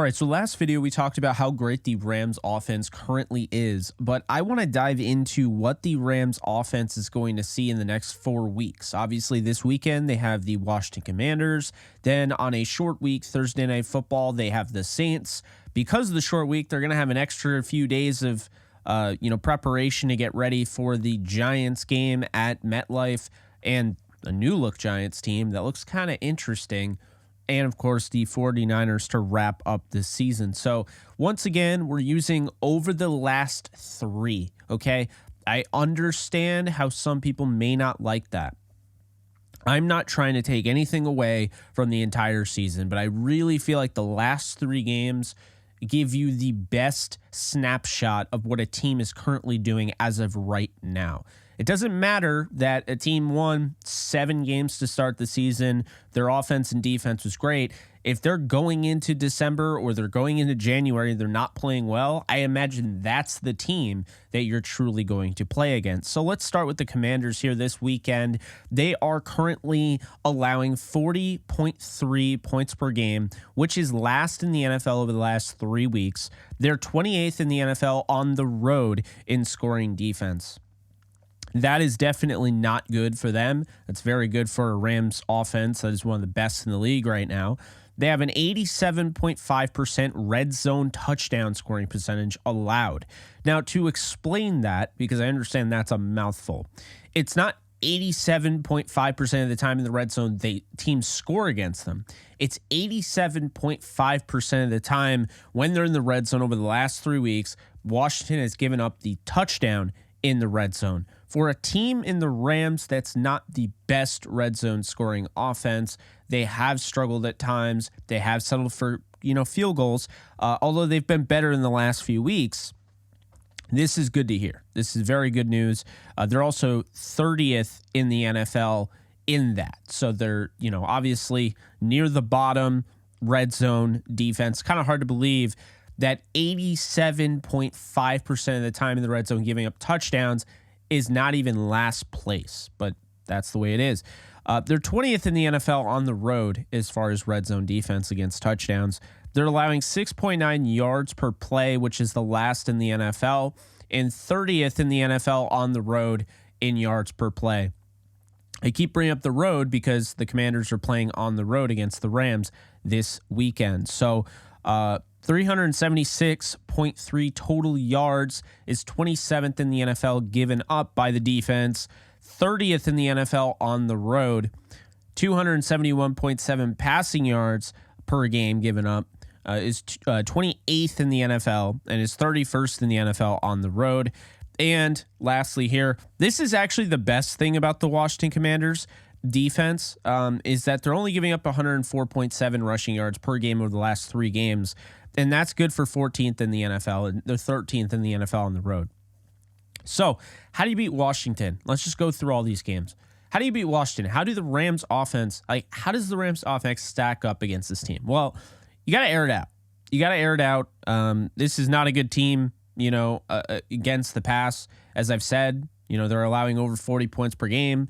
right, so last video we talked about how great the Rams offense currently is, but I want to dive into what the Rams offense is going to see in the next 4 weeks. Obviously, this weekend they have the Washington Commanders. Then on a short week, Thursday Night Football, they have the Saints. Because of the short week, they're going to have an extra few days of preparation to get ready for the Giants game at MetLife and a new look Giants team that looks kind of interesting. And, of course, the 49ers to wrap up this season. So, once again, we're using over the last 3, okay? I understand how some people may not like that. I'm not trying to take anything away from the entire season, but I really feel like the last 3 games give you the best snapshot of what a team is currently doing as of right now. It doesn't matter that a team won 7 games to start the season. Their offense and defense was great. If they're going into December or they're going into January and they're not playing well, I imagine that's the team that you're truly going to play against. So let's start with the Commanders here this weekend. They are currently allowing 40.3 points per game, which is last in the NFL over the last 3 weeks. They're 28th in the NFL on the road in scoring defense. That is definitely not good for them. That's very good for a Rams offense that is one of the best in the league right now. They have an 87.5% red zone touchdown scoring percentage allowed. Now, to explain that, because I understand that's a mouthful, it's not 87.5% of the time in the red zone teams score against them. It's 87.5% of the time when they're in the red zone over the last 3 weeks, Washington has given up the touchdown in the red zone. For a team in the Rams that's not the best red zone scoring offense, they have struggled at times. They have settled for, field goals. Although they've been better in the last few weeks, this is good to hear. This is very good news. They're also 30th in the NFL in that. So they're, obviously near the bottom red zone defense. Kind of hard to believe that 87.5% of the time in the red zone giving up touchdowns is not even last place, but that's the way it is. They're 20th in the NFL on the road as far as red zone defense against touchdowns. They're allowing 6.9 yards per play, which is the last in the NFL, and 30th in the NFL on the road in yards per play. I keep bringing up the road because the Commanders are playing on the road against the Rams this weekend. So, 376.3 total yards is 27th in the NFL given up by the defense, 30th in the NFL on the road, 271.7 passing yards per game given up is 28th in the NFL and is 31st in the NFL on the road. And lastly here, this is actually the best thing about the Washington Commanders defense is that they're only giving up 104.7 rushing yards per game over the last 3 games. And that's good for 14th in the NFL, and they're 13th in the NFL on the road. So, how do you beat Washington? Let's just go through all these games. How do you beat Washington? How does the Rams offense stack up against this team? Well, you got to air it out. This is not a good team, against the pass. As I've said, they're allowing over 40 points per game.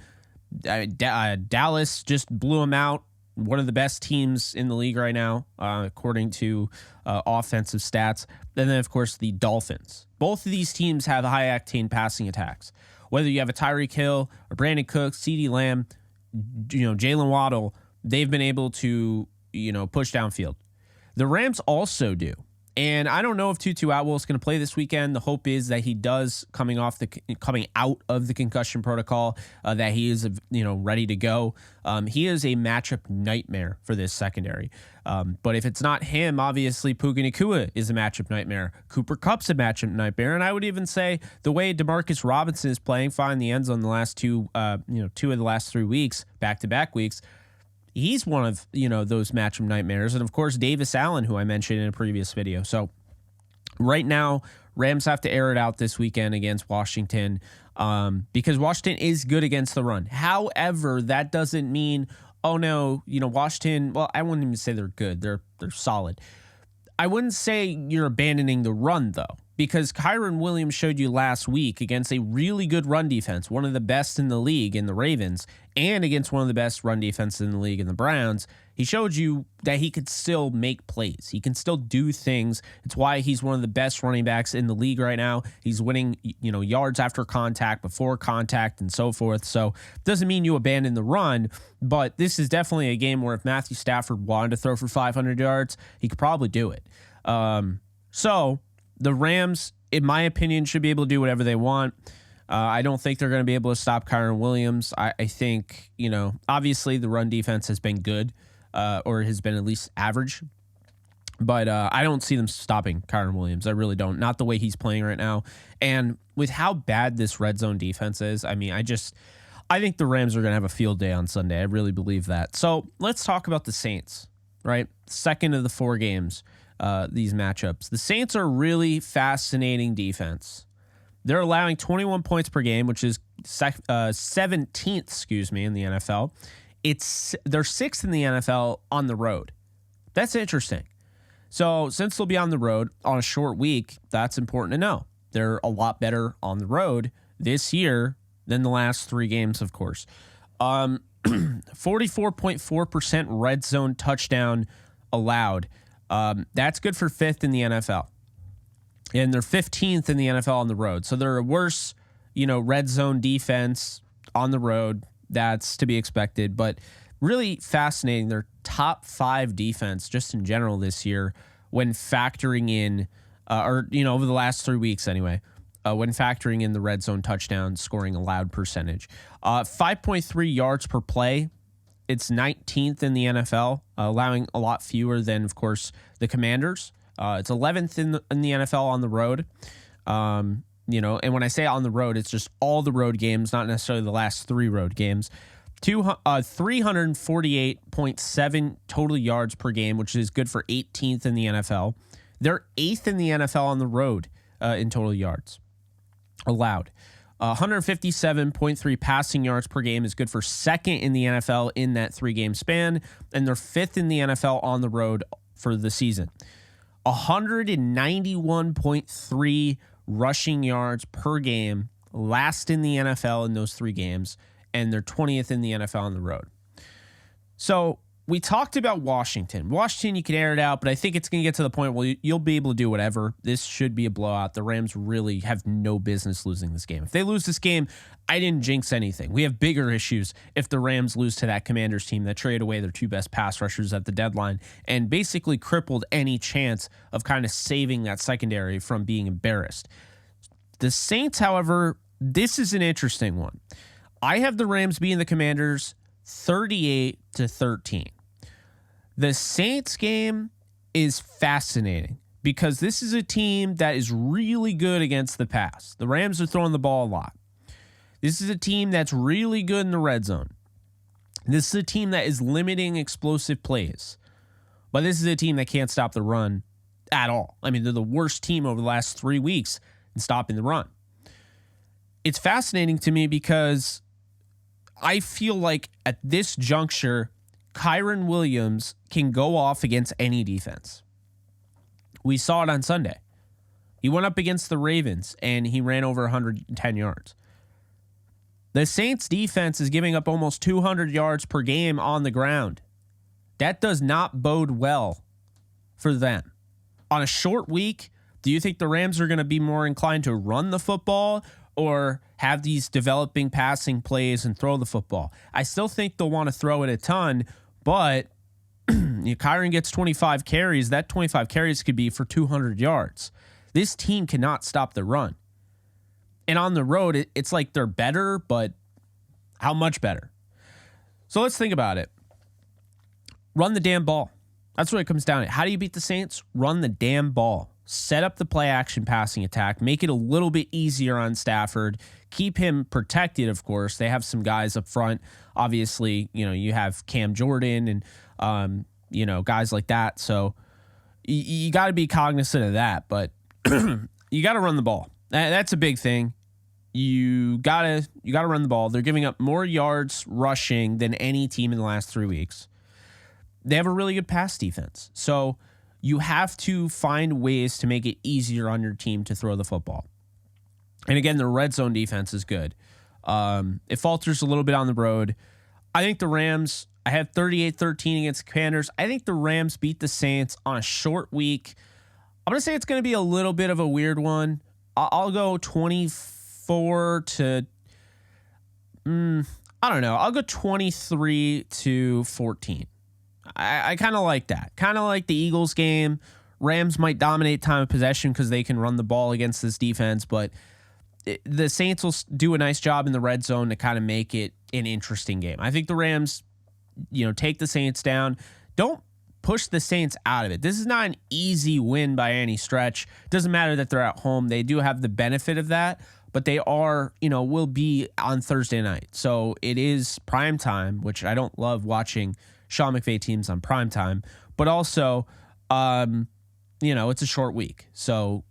Dallas just blew them out. One of the best teams in the league right now, according to offensive stats. And then, of course, the Dolphins. Both of these teams have high-octane passing attacks. Whether you have a Tyreek Hill or Brandon Cooks, CeeDee Lamb, Jalen Waddle, they've been able to, push downfield. The Rams also do. And I don't know if Tutu Atwell is going to play this weekend. The hope is that he does coming out of the concussion protocol, that he is ready to go. He is a matchup nightmare for this secondary. But if it's not him, obviously Puka Nacua is a matchup nightmare. Cooper Kupp's a matchup nightmare, and I would even say the way Demarcus Robinson is playing fine in the end zone the last 2 of the last 3 weeks, back-to-back weeks. He's one of, those matchup nightmares. And, of course, Davis Allen, who I mentioned in a previous video. So, right now, Rams have to air it out this weekend against Washington because Washington is good against the run. However, that doesn't mean, Washington, well, I wouldn't even say they're good. They're solid. I wouldn't say you're abandoning the run, though, because Kyron Williams showed you last week against a really good run defense, one of the best in the league in the Ravens, and against one of the best run defenses in the league in the Browns. He showed you that he could still make plays. He can still do things. It's why he's one of the best running backs in the league right now. He's winning, yards after contact, before contact, and so forth. So it doesn't mean you abandon the run, but this is definitely a game where if Matthew Stafford wanted to throw for 500 yards, he could probably do it. So the Rams, in my opinion, should be able to do whatever they want. I don't think they're going to be able to stop Kyron Williams. I think, obviously the run defense has been good. Or has been at least average. But I don't see them stopping Kyron Williams. I really don't. Not the way he's playing right now. And with how bad this red zone defense is, I think the Rams are going to have a field day on Sunday. I really believe that. So let's talk about the Saints, right? Second of the 4 games, these matchups. The Saints are really fascinating defense. They're allowing 21 points per game, which is 17th, in the NFL. They're 6th in the NFL on the road. That's interesting. So since they'll be on the road on a short week, that's important to know. They're a lot better on the road this year than the last 3 games, of course. 44.4% red zone touchdown allowed. That's good for 5th in the NFL. And they're 15th in the NFL on the road. So they're a worse, red zone defense on the road. That's to be expected, but really fascinating. Their top 5 defense just in general this year when factoring in, over the last 3 weeks anyway, when factoring in the red zone touchdown scoring allowed percentage. 5.3 yards per play. It's 19th in the NFL, allowing a lot fewer than, of course, the Commanders. It's 11th in the NFL on the road. And when I say on the road, it's just all the road games, not necessarily the last 3 road games. 348.7 total yards per game, which is good for 18th in the NFL. They're 8th in the NFL on the road in total yards allowed. 157.3 passing yards per game is good for 2nd in the NFL in that 3-game span, and they're 5th in the NFL on the road for the season. 191.3 rushing yards per game, last in the NFL in those 3 games, and they're 20th in the NFL on the road. So we talked about Washington. Washington, you can air it out, but I think it's going to get to the point where you'll be able to do whatever. This should be a blowout. The Rams really have no business losing this game. If they lose this game, I didn't jinx anything. We have bigger issues if the Rams lose to that Commanders team that traded away their 2 best pass rushers at the deadline and basically crippled any chance of kind of saving that secondary from being embarrassed. The Saints, however, this is an interesting one. I have the Rams beating the Commanders 38-13. The Saints game is fascinating because this is a team that is really good against the pass. The Rams are throwing the ball a lot. This is a team that's really good in the red zone. This is a team that is limiting explosive plays. But this is a team that can't stop the run at all. I mean, they're the worst team over the last 3 weeks in stopping the run. It's fascinating to me because I feel like at this juncture, Kyron Williams can go off against any defense. We saw it on Sunday. He went up against the Ravens and he ran over 110 yards. The Saints defense is giving up almost 200 yards per game on the ground. That does not bode well for them. On a short week, do you think the Rams are going to be more inclined to run the football or have these developing passing plays and throw the football? I still think they'll want to throw it a ton, but Kyron gets 25 carries. That 25 carries could be for 200 yards. This team cannot stop the run. And on the road, it's like they're better, but how much better? So let's think about it. Run the damn ball. That's what it comes down to. How do you beat the Saints? Run the damn ball. Set up the play action passing attack. Make it a little bit easier on Stafford. Keep him protected, of course. They have some guys up front. Obviously, you have Cam Jordan and, guys like that. So you got to be cognizant of that. But you got to run the ball. That's a big thing. You gotta run the ball. They're giving up more yards rushing than any team in the last 3 weeks. They have a really good pass defense. So you have to find ways to make it easier on your team to throw the football. And again, the red zone defense is good. It falters a little bit on the road. I think the Rams, I have 38-13 against the Commanders. I think the Rams beat the Saints on a short week. I'm going to say it's going to be a little bit of a weird one. I'll go 24 to, I don't know. I'll go 23-14. I kind of like that. Kind of like the Eagles game. Rams might dominate time of possession because they can run the ball against this defense, but the Saints will do a nice job in the red zone to kind of make it an interesting game. I think the Rams, take the Saints down. Don't push the Saints out of it. This is not an easy win by any stretch. Doesn't matter that they're at home. They do have the benefit of that, but they are, will be on Thursday night. So it is prime time, which I don't love watching Sean McVay teams on prime time, but also, it's a short week. So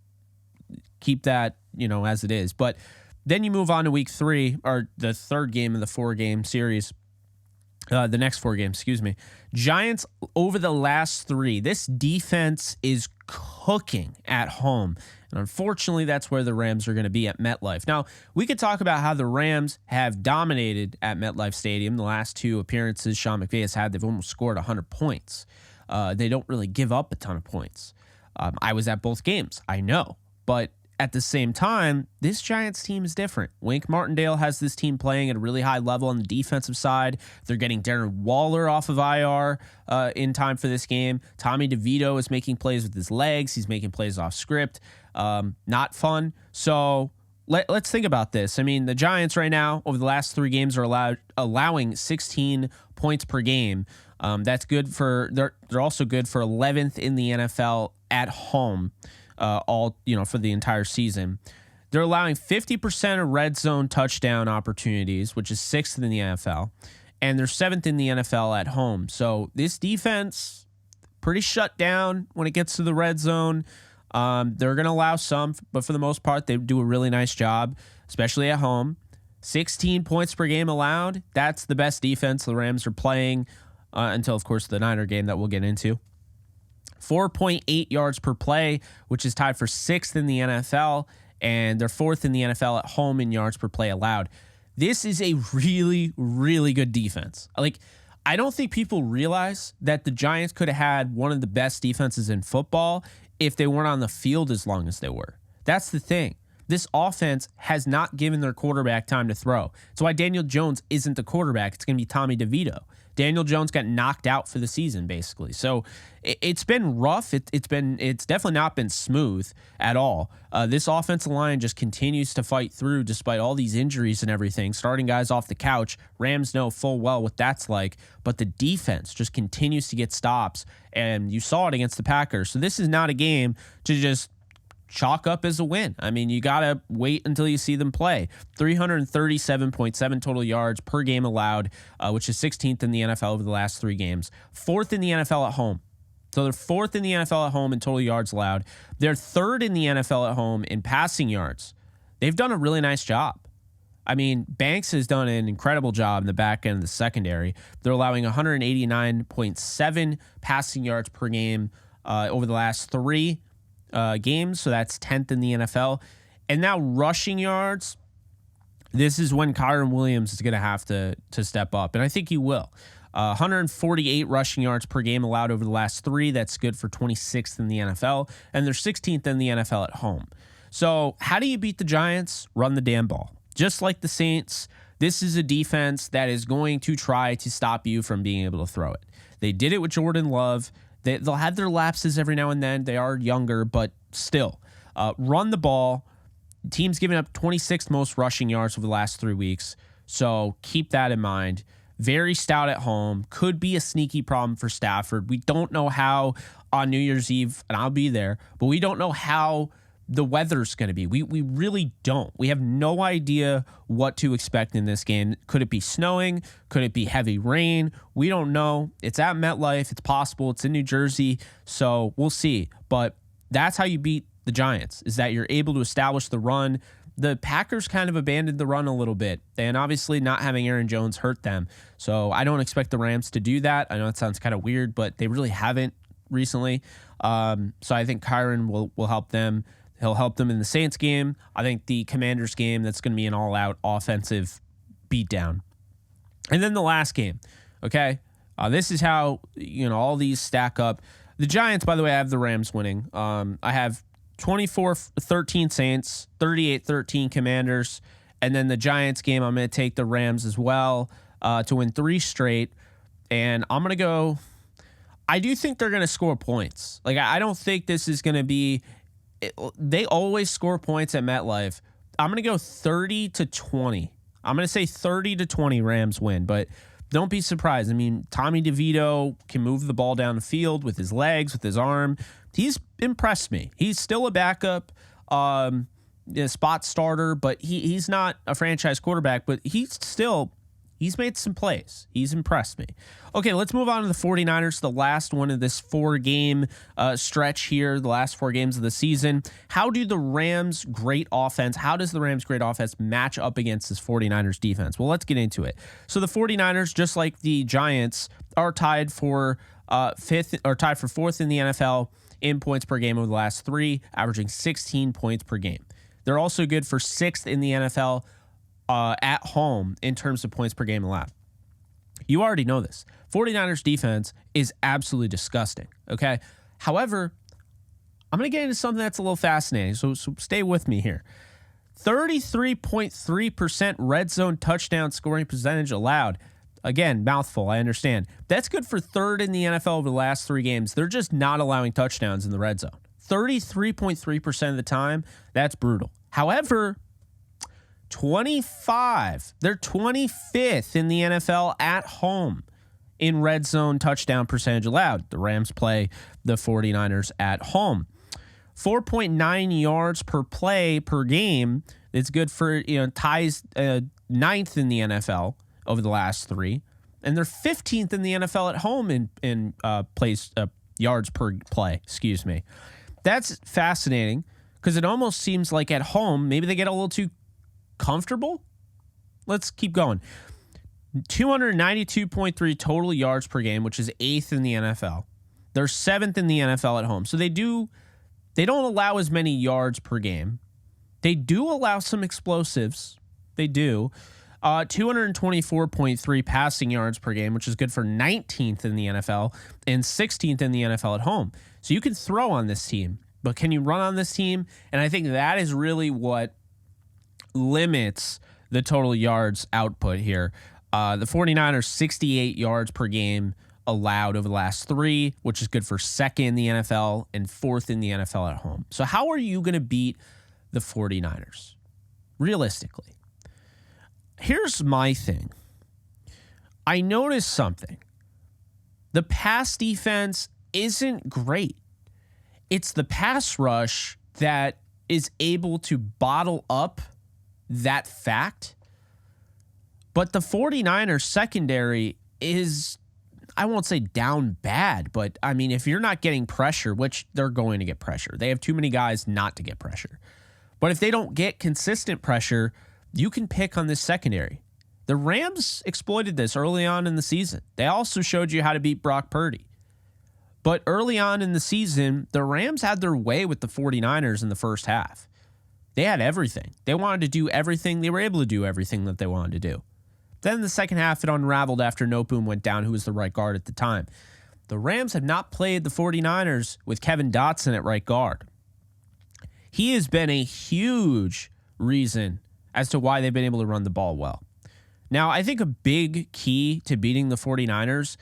keep that, as it is. But then you move on to week 3, or the third game of the 4-game series. The next 4 games, excuse me. Giants over the last 3. This defense is cooking at home. And unfortunately, that's where the Rams are going to be at MetLife. Now, we could talk about how the Rams have dominated at MetLife Stadium. The last 2 appearances Sean McVay has had, they've almost scored 100 points. They don't really give up a ton of points. I was at both games, I know. But at the same time, this Giants team is different. Wink Martindale has this team playing at a really high level on the defensive side. They're getting Darren Waller off of IR in time for this game. Tommy DeVito is making plays with his legs. He's making plays off script. Not fun. So let's think about this. I mean, the Giants right now, over the last 3 games, are allowing 16 points per game. That's good for, they're also good for 11th in the NFL at home. For the entire season. They're allowing 50% of red zone touchdown opportunities, which is 6th in the NFL, and they're 7th in the NFL at home. So this defense, pretty shut down when it gets to the red zone. They're going to allow some, but for the most part, they do a really nice job, especially at home. 16 points per game allowed. That's the best defense the Rams are playing until, of course, the Niner game that we'll get into. 4.8 yards per play, which is tied for 6th in the NFL, and they're 4th in the NFL at home in yards per play allowed. This is a really, really good defense. I don't think people realize that the Giants could have had one of the best defenses in football if they weren't on the field as long as they were. That's the thing. This offense has not given their quarterback time to throw. That's why Daniel Jones isn't the quarterback. It's going to be Tommy DeVito. Daniel Jones got knocked out for the season, basically. So it's been rough. It's definitely not been smooth at all. This offensive line just continues to fight through despite all these injuries and everything. Starting guys off the couch. Rams know full well what that's like. But the defense just continues to get stops. And you saw it against the Packers. So this is not a game to just chalk up as a win. I mean, you got to wait until you see them play. 337.7 total yards per game allowed, which is 16th in the NFL over the last 3 games. 4th in the NFL at home. So they're 4th in the NFL at home in total yards allowed. They're 3rd in the NFL at home in passing yards. They've done a really nice job. I mean, Banks has done an incredible job in the back end of the secondary. They're allowing 189.7 passing yards per game over the last 3 games, so that's 10th in the NFL. And now rushing yards, this is when Kyren Williams is going to have to step up, and I think he will. 148 rushing yards per game allowed over the last 3. That's good for 26th in the NFL, and they're 16th in the NFL at home. So how do you beat the Giants? Run the damn ball. Just like the Saints, this is a defense that is going to try to stop you from being able to throw it. They did it with Jordan Love. They'll have their lapses every now and then. They are younger, but still. Run the ball. Team's giving up 26th most rushing yards over the last 3 weeks, so keep that in mind. Very stout at home. Could be a sneaky problem for Stafford. We don't know how on New Year's Eve, and I'll be there, but we don't know how the weather's going to be. We really don't. We have no idea what to expect in this game. Could it be snowing? Could it be heavy rain? We don't know. It's at MetLife. It's possible. It's in New Jersey. So we'll see. But that's how you beat the Giants, is that you're able to establish the run. The Packers kind of abandoned the run a little bit, and obviously not having Aaron Jones hurt them. So I don't expect the Rams to do that. I know it sounds kind of weird, but they really haven't recently. So I think Kyron will help them. He'll help them in the Saints game. I think the Commanders game, that's going to be an all-out offensive beatdown. And then the last game, okay? This is how, all these stack up. The Giants, by the way, I have the Rams winning. I have 24-13 Saints, 38-13 Commanders, and then the Giants game, I'm going to take the Rams as well to win 3 straight. And I'm going to go, I do think they're going to score points. Like, I don't think this is going to be, they always score points at MetLife. I'm going to go 30-20. I'm going to say 30-20 Rams win, but don't be surprised. I mean, Tommy DeVito can move the ball down the field with his legs, with his arm. He's impressed me. He's still a backup, a spot starter, but he's not a franchise quarterback, but he's made some plays. He's impressed me. Okay, let's move on to the 49ers, the last one of this 4-game stretch here, the last 4 games of the season. How does the Rams' great offense match up against this 49ers defense? Well, let's get into it. So the 49ers, just like the Giants, are tied for 4th in the NFL in points per game over the last 3, averaging 16 points per game. They're also good for 6th in the NFL at home in terms of points per game allowed. You already know this. 49ers defense is absolutely disgusting, okay? However, I'm going to get into something that's a little fascinating, so stay with me here. 33.3% red zone touchdown scoring percentage allowed. Again, mouthful, I understand. That's good for 3rd in the NFL over the last 3 games. They're just not allowing touchdowns in the red zone. 33.3% of the time, that's brutal. However, they're 25th in the NFL at home in red zone touchdown percentage allowed. The Rams play the 49ers at home. 4.9 yards per play per game. It's good for, ties 9th in the NFL over the last 3. And they're 15th in the NFL at home in yards per play, excuse me. That's fascinating because it almost seems like at home, maybe they get a little too comfortable. Let's keep going. 292.3 total yards per game, which is 8th in the NFL. They're 7th in the NFL at home. So they don't allow as many yards per game. They do allow some explosives. They do. 224.3 passing yards per game, which is good for 19th in the NFL and 16th in the NFL at home. So you can throw on this team, but can you run on this team? And I think that is really what limits the total yards output here. The 49ers, 68 yards per game allowed over the last 3, which is good for 2nd in the NFL and 4th in the NFL at home. So how are you going to beat the 49ers? Realistically, here's my thing. I noticed something. The pass defense isn't great. It's the pass rush that is able to bottle up that fact. But the 49ers secondary is, I won't say down bad, but I mean, if you're not getting pressure, which they're going to get pressure, they have too many guys not to get pressure. But if they don't get consistent pressure, you can pick on this secondary. The Rams exploited this early on in the season. They also showed you how to beat Brock Purdy. But early on in the season, the Rams had their way with the 49ers in the first half. They had everything. They wanted to do everything. They were able to do everything that they wanted to do. Then in the second half, it unraveled after Noteboom went down, who was the right guard at the time. The Rams have not played the 49ers with Kevin Dotson at right guard. He has been a huge reason as to why they've been able to run the ball well. Now, I think a big key to beating the 49ers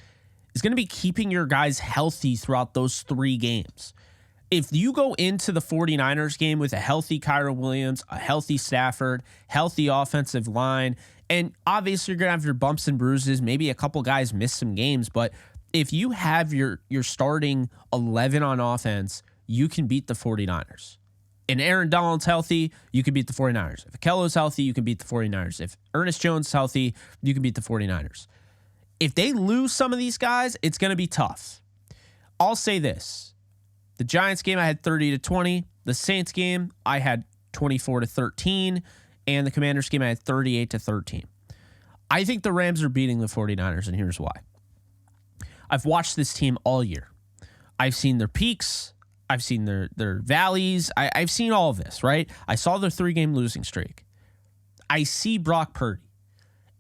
is going to be keeping your guys healthy throughout those 3 games. If you go into the 49ers game with a healthy Kyren Williams, a healthy Stafford, healthy offensive line, and obviously you're going to have your bumps and bruises, maybe a couple guys miss some games, but if you have your starting 11 on offense, you can beat the 49ers. And Aaron Donald's healthy, you can beat the 49ers. If Kello's healthy, you can beat the 49ers. If Ernest Jones is healthy, you can beat the 49ers. If they lose some of these guys, it's going to be tough. I'll say this. The Giants game, I had 30-20. The Saints game, I had 24-13. And the Commanders game, I had 38-13. I think the Rams are beating the 49ers, and here's why. I've watched this team all year. I've seen their peaks. I've seen their valleys. I've seen all of this, right? I saw their 3-game losing streak. I see Brock Purdy.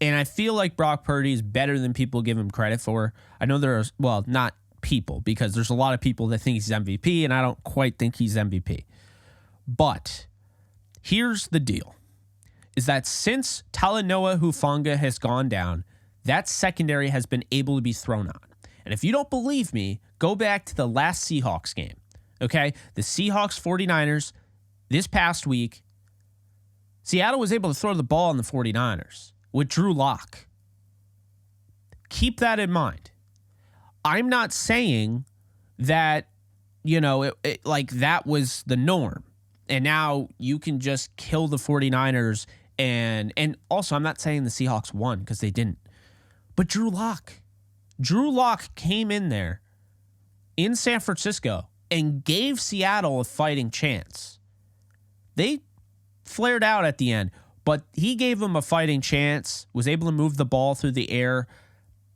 And I feel like Brock Purdy is better than people give him credit for. I know there are, well, not people, because there's a lot of people that think he's MVP, and I don't quite think he's MVP. But here's the deal, is that since Talanoa Hufanga has gone down, that secondary has been able to be thrown on. And if you don't believe me, go back to the last Seahawks game, okay? The Seahawks 49ers, this past week, Seattle was able to throw the ball on the 49ers with Drew Lock. Keep that in mind. I'm not saying that, like that was the norm. And now you can just kill the 49ers. And also, I'm not saying the Seahawks won, because they didn't. But Drew Lock came in there in San Francisco and gave Seattle a fighting chance. They flared out at the end, but he gave them a fighting chance, was able to move the ball through the air.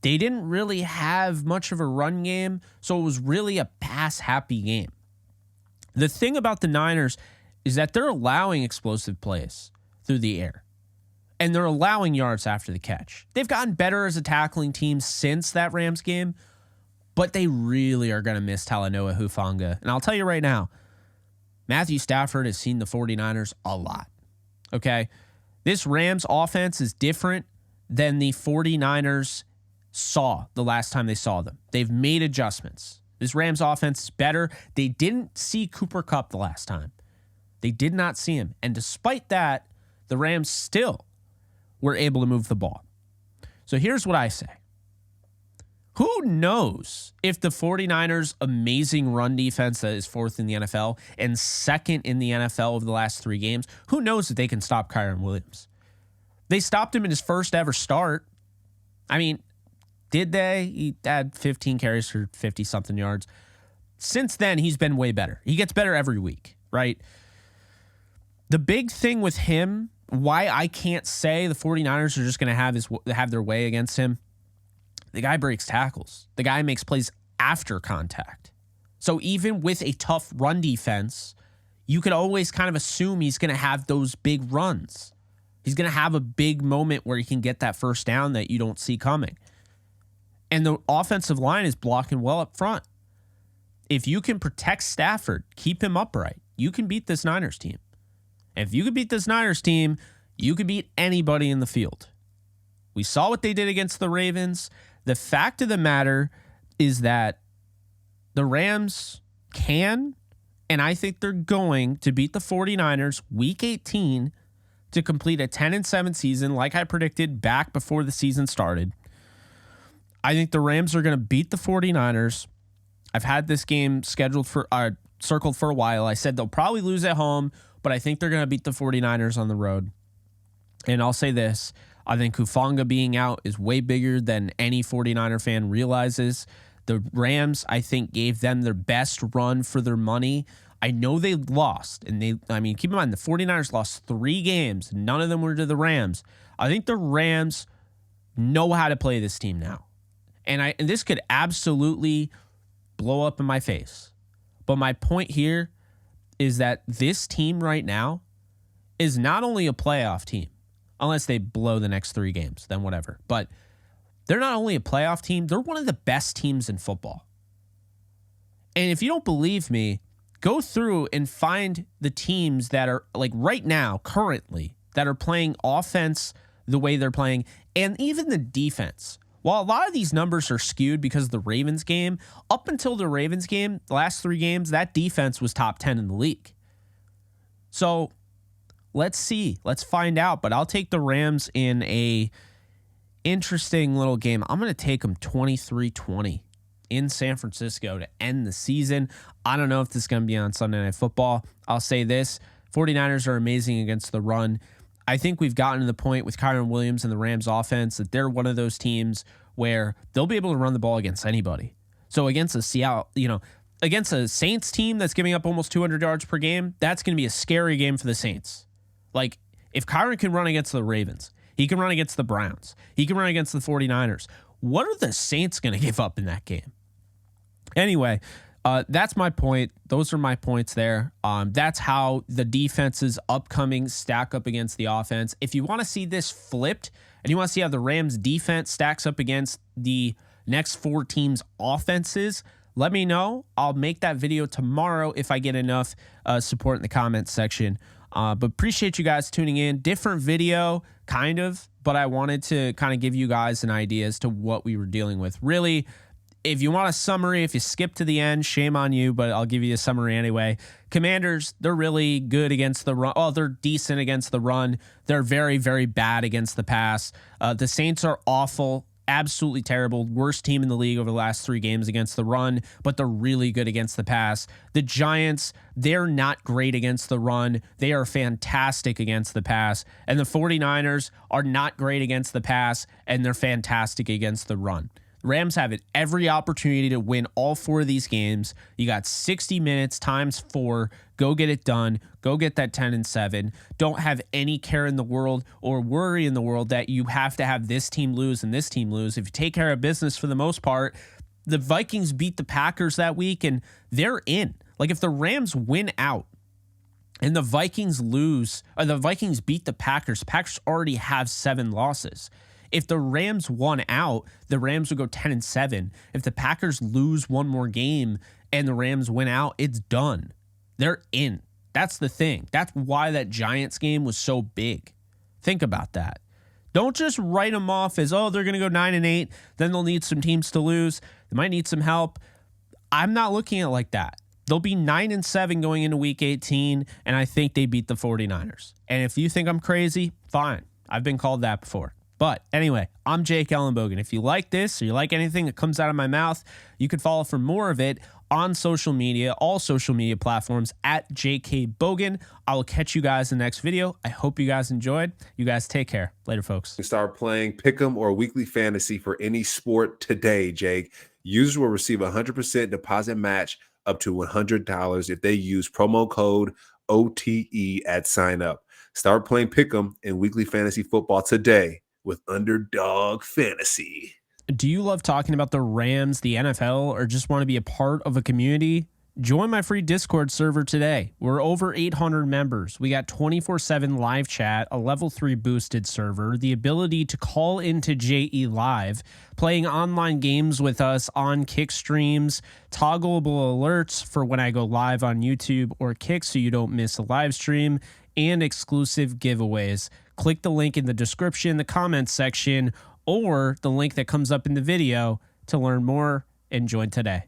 They didn't really have much of a run game, so it was really a pass-happy game. The thing about the Niners is that they're allowing explosive plays through the air, and they're allowing yards after the catch. They've gotten better as a tackling team since that Rams game, but they really are going to miss Talanoa Hufanga. And I'll tell you right now, Matthew Stafford has seen the 49ers a lot, okay? This Rams offense is different than the 49ers saw the last time they saw them. They've made adjustments. This Rams offense is better. They didn't see Cooper Kupp the last time. They did not see him. And despite that, the Rams still were able to move the ball. So here's what I say. Who knows if the 49ers' amazing run defense that is 4th in the NFL and 2nd in the NFL over the last 3 games, who knows if they can stop Kyren Williams? They stopped him in his first ever start. I mean, did they? He had 15 carries for 50-something yards. Since then, he's been way better. He gets better every week, right? The big thing with him, why I can't say the 49ers are just going to have their way against him, the guy breaks tackles. The guy makes plays after contact. So even with a tough run defense, you could always kind of assume he's going to have those big runs. He's going to have a big moment where he can get that first down that you don't see coming. And the offensive line is blocking well up front. If you can protect Stafford, keep him upright, you can beat this Niners team. And if you can beat this Niners team, you can beat anybody in the field. We saw what they did against the Ravens. The fact of the matter is that the Rams can, and I think they're going to beat the 49ers week 18 to complete a 10-7 season like I predicted back before the season started. I think the Rams are going to beat the 49ers. I've had this game scheduled for circled for a while. I said they'll probably lose at home, but I think they're going to beat the 49ers on the road. And I'll say this. I think Hufanga being out is way bigger than any 49er fan realizes. The Rams, I think, gave them their best run for their money. I know they lost. And keep in mind, the 49ers lost 3 games. None of them were to the Rams. I think the Rams know how to play this team now. And this could absolutely blow up in my face. But my point here is that this team right now is not only a playoff team, unless they blow the next 3 games, then whatever. But they're not only a playoff team, they're one of the best teams in football. And if you don't believe me, go through and find the teams that are, like right now, currently, that are playing offense the way they're playing, and even the defense. While a lot of these numbers are skewed because of the Ravens game, up until the Ravens game, the last 3 games, that defense was top 10 in the league. So let's see. Let's find out. But I'll take the Rams in a interesting little game. I'm going to take them 23-20 in San Francisco to end the season. I don't know if this is going to be on Sunday Night Football. I'll say this. 49ers are amazing against the run. I think we've gotten to the point with Kyren Williams and the Rams offense that they're one of those teams where they'll be able to run the ball against anybody. So against against a Saints team that's giving up almost 200 yards per game, that's going to be a scary game for the Saints. Like, if Kyren can run against the Ravens, he can run against the Browns, he can run against the 49ers. What are the Saints going to give up in that game? Anyway, That's my point. Those are my points there. That's how the defenses upcoming stack up against the offense. If you want to see this flipped and you want to see how the Rams defense stacks up against the next 4 teams' offenses, let me know. I'll make that video tomorrow if I get enough support in the comments section. But appreciate you guys tuning in. Different video, kind of, but I wanted to kind of give you guys an idea as to what we were dealing with. Really, if you want a summary, if you skip to the end, shame on you, but I'll give you a summary anyway. Commanders, they're really good against the run. Oh, they're decent against the run. They're very, very bad against the pass. The Saints are awful, absolutely terrible. Worst team in the league over the last 3 games against the run, but they're really good against the pass. The Giants, they're not great against the run. They are fantastic against the pass. And the 49ers are not great against the pass, and they're fantastic against the run. Rams have every opportunity to win all 4 of these games. You got 60 minutes times 4. Go get it done. Go get that 10-7. Don't have any care in the world or worry in the world that you have to have this team lose and this team lose. If you take care of business for the most part, the Vikings beat the Packers that week and they're in. Like if the Rams win out and the Vikings lose, or the Vikings beat the Packers already have 7 losses. If the Rams won out, the Rams would go 10-7. If the Packers lose one more game and the Rams win out, it's done. They're in. That's the thing. That's why that Giants game was so big. Think about that. Don't just write them off as, oh, they're going to go 9-8. Then they'll need some teams to lose. They might need some help. I'm not looking at it like that. They'll be 9-7 going into week 18, and I think they beat the 49ers. And if you think I'm crazy, fine. I've been called that before. But anyway, I'm Jake Ellenbogen. If you like this or you like anything that comes out of my mouth, you can follow for more of it on social media, all social media platforms at JK Bogan. I will catch you guys in the next video. I hope you guys enjoyed. You guys take care. Later, folks. Start playing Pick'em or Weekly Fantasy for any sport today, Jake. Users will receive a 100% deposit match up to $100 if they use promo code OTE at sign up. Start playing Pick'em and Weekly Fantasy Football today with Underdog Fantasy. Do you love talking about the Rams, the NFL, or just want to be a part of a community? Join my free Discord server today. We're over 800 members. We got 24/7 live chat, a level 3 boosted server, the ability to call into JE Live, playing online games with us on Kick streams, toggleable alerts for when I go live on YouTube or Kick so you don't miss a live stream, and exclusive giveaways. Click the link in the description, the comments section, or the link that comes up in the video to learn more and join today.